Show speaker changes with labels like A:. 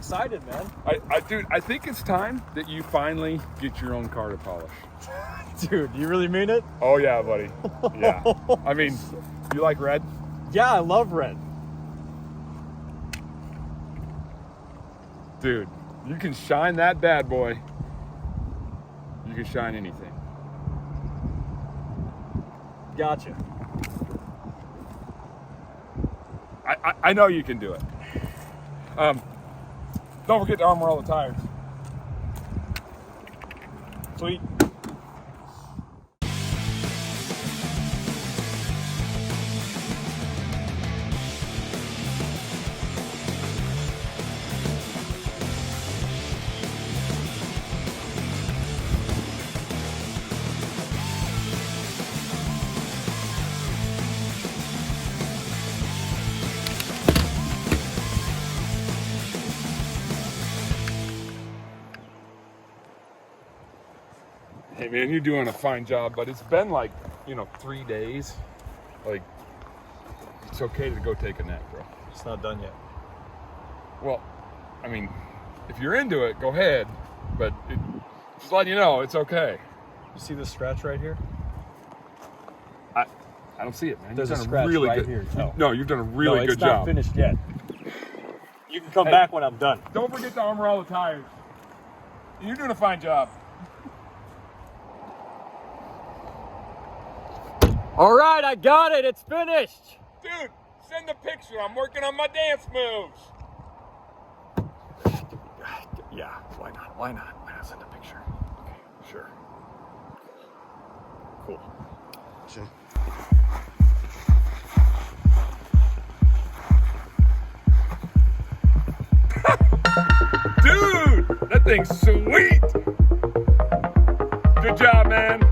A: excited, man.
B: Dude, I think it's time that you finally get your own car to polish.
A: Dude, you really mean it?
B: Oh yeah, buddy. Yeah. I mean, you like red?
A: Yeah, I love red.
B: Dude, you can shine that bad boy. You can shine anything.
A: Gotcha.
B: I know you can do it. Don't forget to armor all the tires.
A: Sweet.
B: Hey man, you're doing a fine job, but it's been like, 3 days. Like, it's okay to go take a nap, bro.
A: It's not done yet.
B: Well, I mean, if you're into it, go ahead. But just letting you know, it's okay.
A: You see this scratch right here?
B: I don't see it, man.
A: There's
B: You've
A: a
B: done
A: scratch
B: really
A: right
B: good.
A: here.
B: No, you've done a really
A: it's
B: good
A: not
B: job.
A: finished yet. You can come
B: Hey.
A: back when I'm done.
B: Don't forget to armor all the tires. You're doing a fine job.
A: All right, I got it. It's finished.
B: Dude, send a picture. I'm working on my dance moves. Yeah, why not? Why not? Why not send a picture? Okay, sure. Cool.
C: Sure.
B: Dude, that thing's sweet. Good job, man.